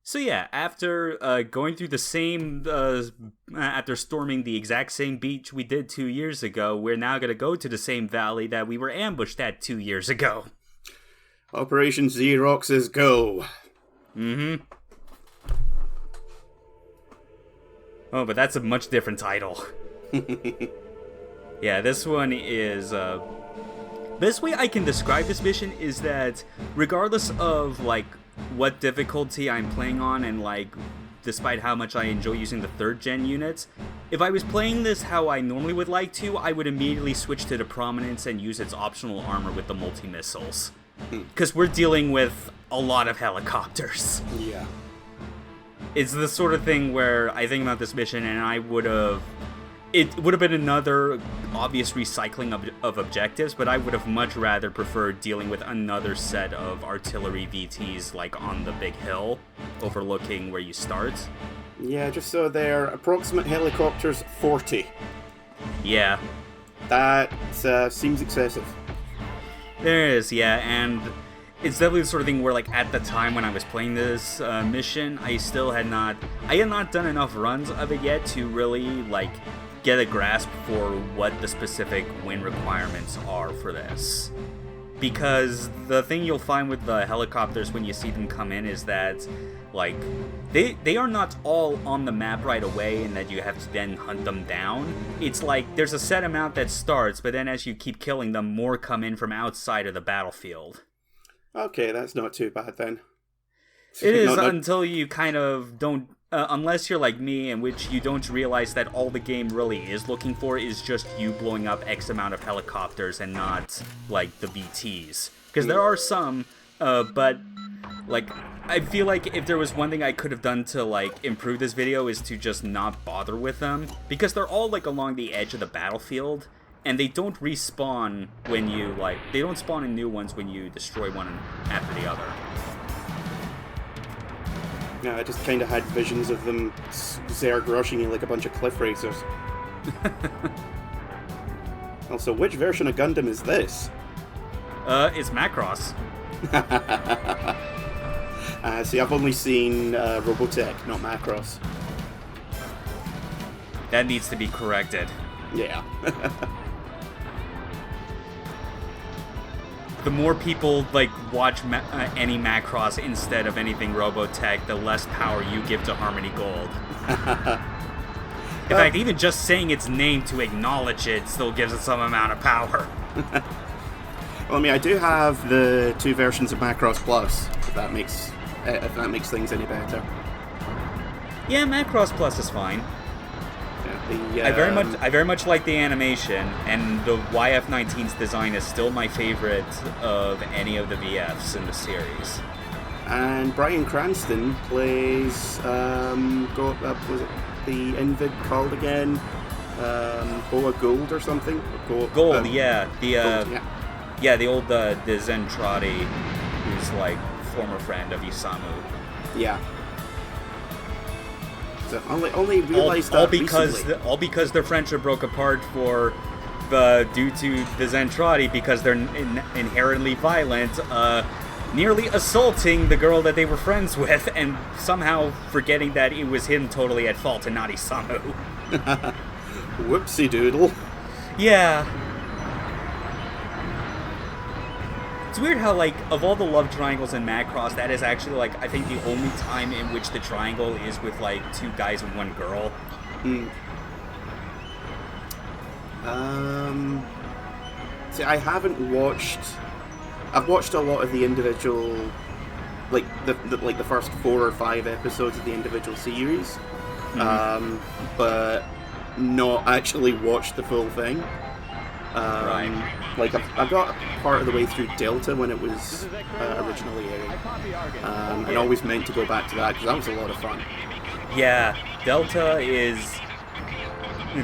So yeah, after going through the same, after storming the exact same beach we did 2 years ago, we're now going to go to the same valley that we were ambushed at 2 years ago. Operation Xerox's go. Mm-hmm. Oh, but that's a much different title. Yeah, this one is, best way I can describe this mission is that regardless of, like, what difficulty I'm playing on, and like despite how much I enjoy using the 3rd gen units, if I was playing this how I normally would like to, I would immediately switch to the Prominence and use its optional armor with the multi-missiles. Because we're dealing with a lot of helicopters. Yeah. It's the sort of thing where I think about this mission and it would have been another obvious recycling of objectives, but I would have much rather preferred dealing with another set of artillery VTs, like on the big hill, overlooking where you start. Yeah, just so they're approximate helicopters 40. Yeah. That seems excessive. There is, yeah, and it's definitely the sort of thing where, like, at the time when I was playing this mission, I had not done enough runs of it yet to really, like, get a grasp for what the specific win requirements are for this. Because the thing you'll find with the helicopters when you see them come in is that, like, they are not all on the map right away and that you have to then hunt them down. It's like there's a set amount that starts, but then as you keep killing them, more come in from outside of the battlefield. Okay, that's not too bad then. It is until you kind of don't... unless you're like me, in which you don't realize that all the game really is looking for is just you blowing up X amount of helicopters and not, like, the VTs. Because there are some, but, like, I feel like if there was one thing I could have done to, like, improve this video is to just not bother with them. Because they're all, like, along the edge of the battlefield, and they don't respawn when you, like, they don't spawn in new ones when you destroy one after the other. Yeah, I just kind of had visions of them zerg rushing you like a bunch of cliff racers. Also, which version of Gundam is this? It's Macross. See, I've only seen Robotech, not Macross. That needs to be corrected. Yeah. The more people, like, watch any Macross instead of anything Robotech, the less power you give to Harmony Gold. In fact, even just saying its name to acknowledge it still gives it some amount of power. Well, I mean, I do have the 2 versions of Macross Plus, if that makes things any better. Yeah, Macross Plus is fine. I very much like the animation, and the YF-19's design is still my favorite of any of the VFs in the series. And Bryan Cranston plays was it the Invid called again? Boa Gold or something? Gold, yeah. The old the Zentradi, who's like former friend of Isamu. Yeah. So only realized that recently. All because their friendship broke apart due to the Zentradi, because they're inherently violent, nearly assaulting the girl that they were friends with, and somehow forgetting that it was him totally at fault and not Isamu. Whoopsie doodle. Yeah. It's weird how, like, of all the love triangles in Macross, that is actually, like, I think the only time in which the triangle is with, like, 2 guys and 1 girl. See, I haven't watched... I've watched a lot of the individual... Like, the first 4 or 5 episodes of the individual series. But not actually watched the full thing. Right. Like, I got part of the way through Delta when it was originally airing. And always meant to go back to that, because that was a lot of fun. Yeah, Delta is,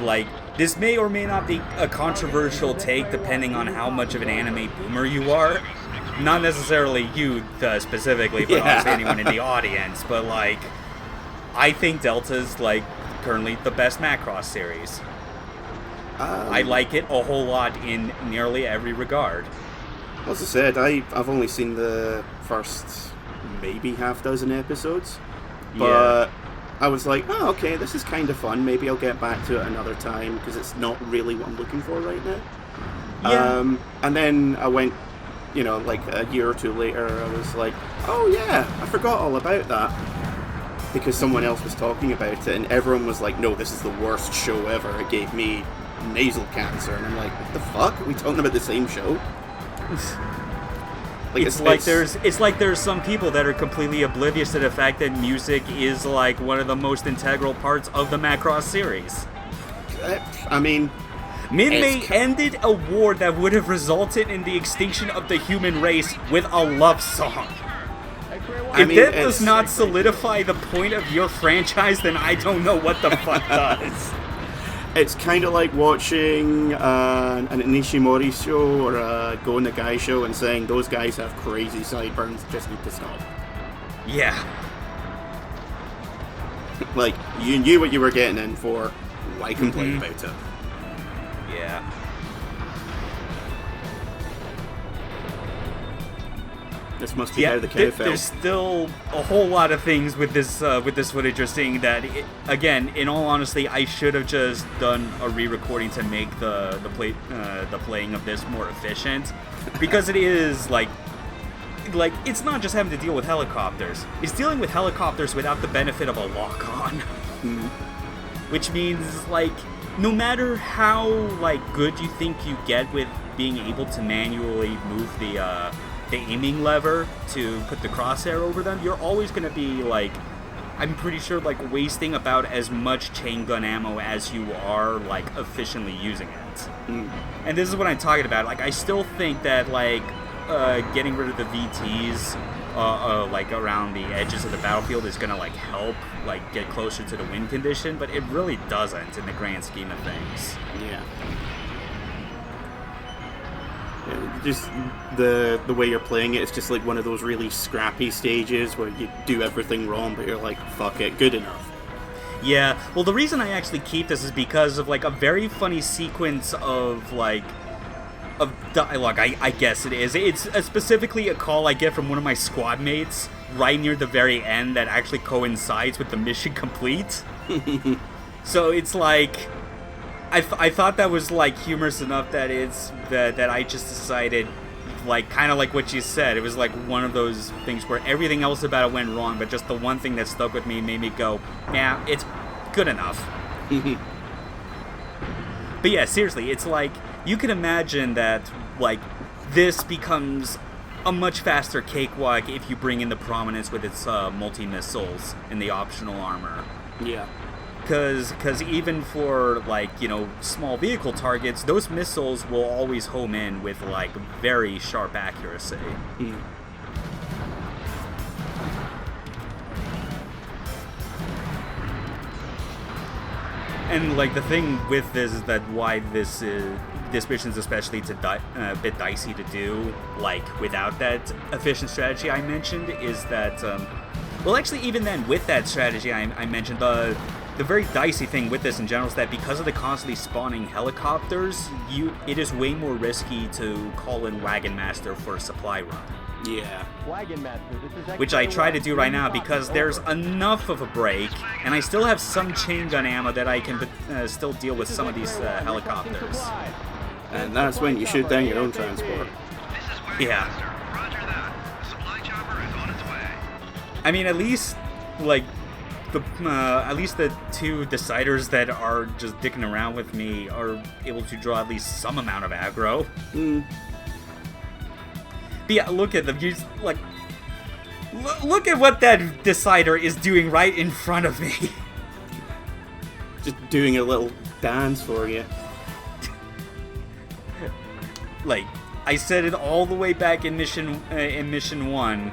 like, this may or may not be a controversial take depending on how much of an anime boomer you are. Not necessarily you specifically, but also anyone in the audience. But, like, I think Delta's, like, currently the best Macross series. I like it a whole lot in nearly every regard. As I said, I've only seen the first maybe half dozen episodes. But I was like, oh, okay, this is kind of fun. Maybe I'll get back to it another time because it's not really what I'm looking for right now. Yeah. And then I went, like a year or two later, I was like, oh yeah, I forgot all about that. Because someone else was talking about it, and everyone was like, no, this is the worst show ever. It gave me nasal cancer. And I'm like, what the fuck? Are we talking about the same show? It's like there's some people that are completely oblivious to the fact that music is like one of the most integral parts of the Macross series. I mean, Minmay ended a war that would have resulted in the extinction of the human race with a love song. If that does not solidify the point of your franchise, then I don't know what the fuck does. It's kind of like watching an Nishimori show or a Go Nagai show and saying those guys have crazy sideburns, just need to stop. Yeah. Like, you knew what you were getting in for, why complain about it? Yeah. This must be how the cow felt. There's still a whole lot of things with this footage you're seeing that, again, in all honesty, I should have just done a re-recording to make the playing of this more efficient, because it is like it's not just having to deal with helicopters; it's dealing with helicopters without the benefit of a lock-on, which means like no matter how good you think you get with being able to manually move the aiming lever to put the crosshair over them, you're always going to be I'm pretty sure wasting about as much chain gun ammo as you are efficiently using it. And this is what I'm talking about. I still think that getting rid of the VTs around the edges of the battlefield is gonna help get closer to the win condition, but it really doesn't in the grand scheme of things. Yeah. Just the way you're playing it, it's just one of those really scrappy stages where you do everything wrong, but you're like, fuck it, good enough. Yeah, well, the reason I actually keep this is because of a very funny sequence of dialogue, I guess it is. It's specifically a call I get from one of my squad mates right near the very end that actually coincides with the mission complete. So it's I thought that was humorous enough that that I just decided kind of what you said. It was one of those things where everything else about it went wrong, but just the one thing that stuck with me made me go, yeah, it's good enough. But yeah, seriously, it's you can imagine that this becomes a much faster cakewalk if you bring in the Prominence with its multi-missiles and the optional armor. Yeah. Because even for, small vehicle targets, those missiles will always home in with, very sharp accuracy. And, the thing with this is that why this mission's especially a bit dicey to do, without that efficient strategy I mentioned, is that, well, actually, even then, with that strategy I mentioned, the very dicey thing with this in general is that because of the constantly spawning helicopters, it is way more risky to call in Wagon Master for a supply run. Yeah. Wagon Master, this is which I try to do right now because there's enough of a break, and I still have some chain gun ammo that I can still deal with some of these helicopters. And that's when you shoot down your own transport. Yeah. I mean, at least the two deciders that are just dicking around with me are able to draw at least some amount of aggro. But yeah, look at them. Look at what that decider is doing right in front of me. Just doing a little dance for you. I said it all the way back in mission 1,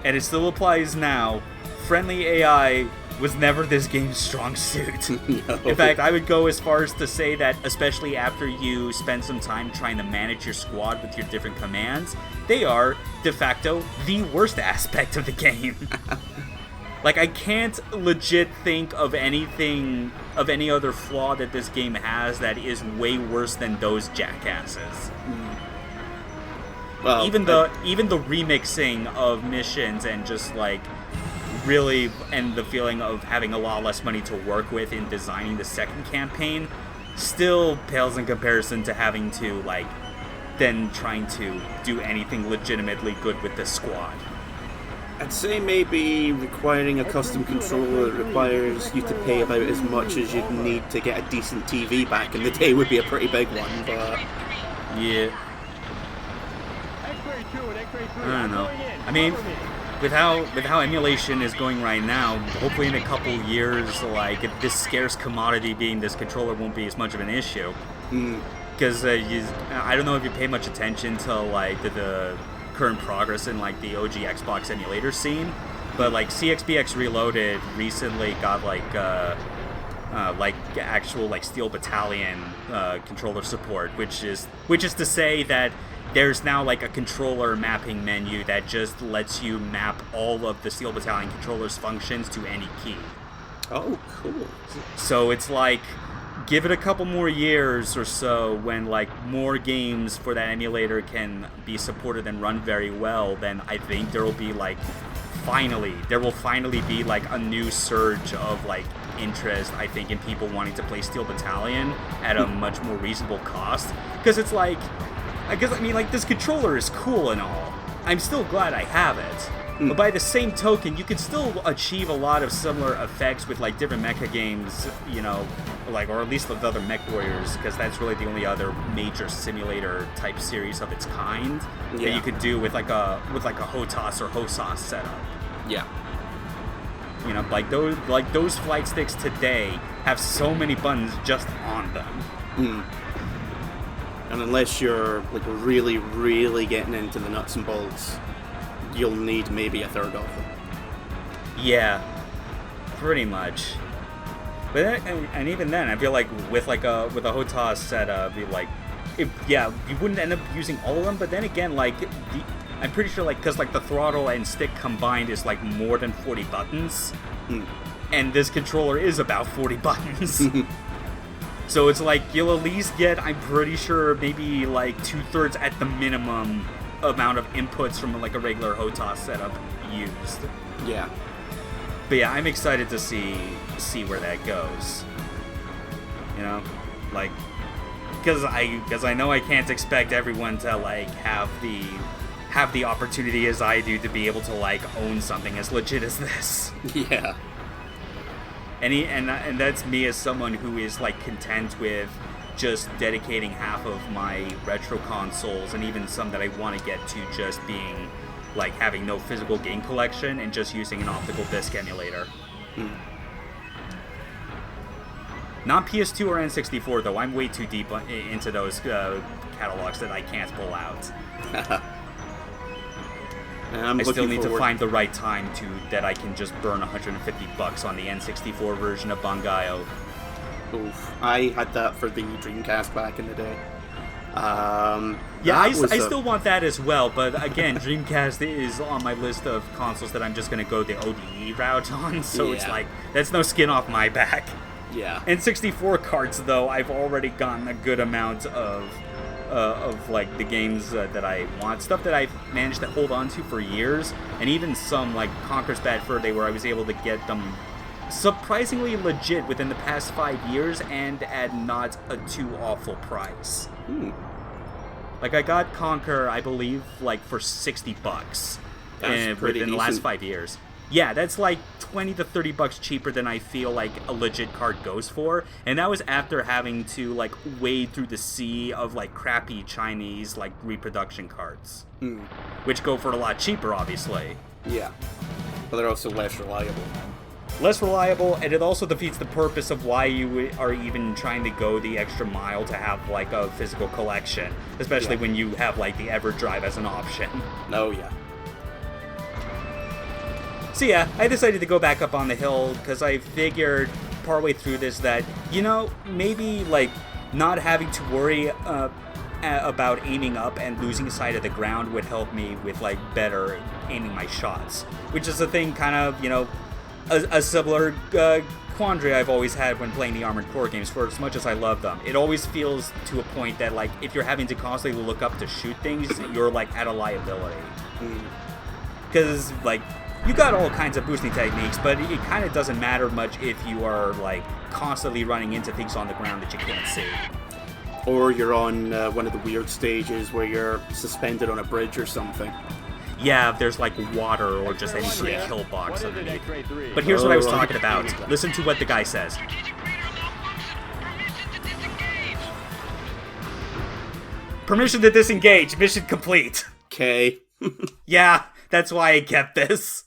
and it still applies now. Friendly AI was never this game's strong suit. No. In fact, I would go as far as to say that, especially after you spend some time trying to manage your squad with your different commands, they are, de facto, the worst aspect of the game. I can't legit think of any other flaw that this game has that is way worse than those jackasses. Well, even the remixing of missions and just really, and the feeling of having a lot less money to work with in designing the second campaign still pales in comparison to having to, like, then trying to do anything legitimately good with the squad. I'd say maybe requiring a custom controller that requires you to pay about as much as you'd need to get a decent TV back in the day would be a pretty big one, but... Yeah. I don't know. I mean, with how emulation is going right now, hopefully in a couple years, like, this scarce commodity being this controller won't be as much of an issue. Because I don't know if you pay much attention to, like, the current progress in, like, the OG Xbox emulator scene, but, like, CXBX Reloaded recently got, like actual, like, Steel Battalion controller support, which is to say that there's now, like, a controller mapping menu that just lets you map all of the Steel Battalion controller's functions to any key. Oh, cool. So it's like, give it a couple more years or so when, like, more games for that emulator can be supported and run very well, then I think there will be, like, there will finally be, like, a new surge of, like, interest, I think, in people wanting to play Steel Battalion at a much more reasonable cost. Because it's like, I mean, like, this controller is cool and all. I'm still glad I have it. But by the same token, you can still achieve a lot of similar effects with, like, different mecha games, you know, like, or at least with other Mech Warriors, because that's really the only other major simulator type series of its kind that you could do with like a HOTAS or HOSAS setup. Yeah. You know, like those flight sticks today have so many buttons just on them. And unless you're, like, really, really getting into the nuts and bolts, you'll need maybe a third of them. Yeah, pretty much. But and even then, I feel like with a HOTAS setup, you wouldn't end up using all of them. But then again, like, I'm pretty sure, like, because, like, the throttle and stick combined is, like, more than 40 buttons, and this controller is about 40 buttons. So it's like you'll at least get, I'm pretty sure, maybe like 2/3 at the minimum amount of inputs from, like, a regular HOTAS setup used. Yeah. But yeah, I'm excited to see where that goes. You know, like, because I know I can't expect everyone to, like, have the opportunity as I do to be able to, like, own something as legit as this. Yeah. And that's me as someone who is, like, content with just dedicating half of my retro consoles, and even some that I want to get to, just being, like, having no physical game collection and just using an optical disc emulator. Not PS2 or N64, though. I'm way too deep into those catalogs that I can't pull out. I still need to find the right time that I can just burn $150 on the N64 version of Bangai-O. Oof. I had that for the Dreamcast back in the day. I still want that as well, but again, Dreamcast is on my list of consoles that I'm just going to go the ODE route on, so it's like, that's no skin off my back. Yeah. N64 carts, though, I've already gotten a good amount of like, the games that I want, stuff that I've managed to hold on to for years, and even some, like Conker's Bad Fur Day, where I was able to get them surprisingly legit within the past 5 years and at not a too awful price. Like, I got Conker, I believe, like, for $60 within the last 5 years. Yeah, that's like $20 to $30 cheaper than I feel like a legit card goes for, and that was after having to, like, wade through the sea of, like, crappy Chinese, like, reproduction cards, which go for a lot cheaper, obviously. Yeah, but they're also less reliable. And it also defeats the purpose of why you are even trying to go the extra mile to have, like, a physical collection, especially when you have, like, the EverDrive as an option. Oh, yeah. So yeah, I decided to go back up on the hill because I figured partway through this that, you know, maybe, like, not having to worry about aiming up and losing sight of the ground would help me with, like, better aiming my shots, which is a thing kind of, you know, a similar quandary I've always had when playing the Armored Core games. For as much as I love them, it always feels to a point that, like, if you're having to constantly look up to shoot things, you're, like, at a liability. Because, like, you got all kinds of boosting techniques, but it kind of doesn't matter much if you are like constantly running into things on the ground that you can't see. Or you're on one of the weird stages where you're suspended on a bridge or something. Yeah, there's like water or just any sort of kill box underneath. But here's what I was talking about. Listen to what the guy says. Permission to disengage. Mission complete. Okay. Yeah, that's why I kept this.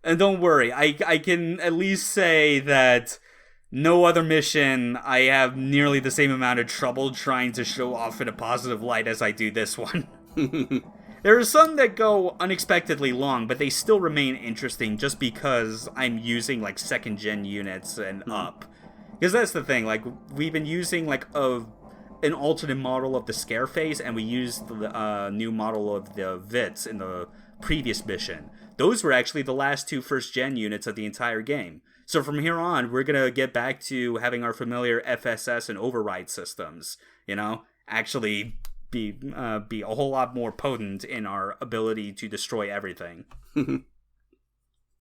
And don't worry, I can at least say that no other mission I have nearly the same amount of trouble trying to show off in a positive light as I do this one. There are some that go unexpectedly long, but they still remain interesting just because I'm using like 2nd gen units and up. Because that's the thing, like we've been using like an alternate model of the scare phase, and we used the new model of the Vits in the previous mission. Those were actually the last 2 1st-gen units of the entire game. So from here on, we're going to get back to having our familiar FSS and override systems, you know, actually be a whole lot more potent in our ability to destroy everything.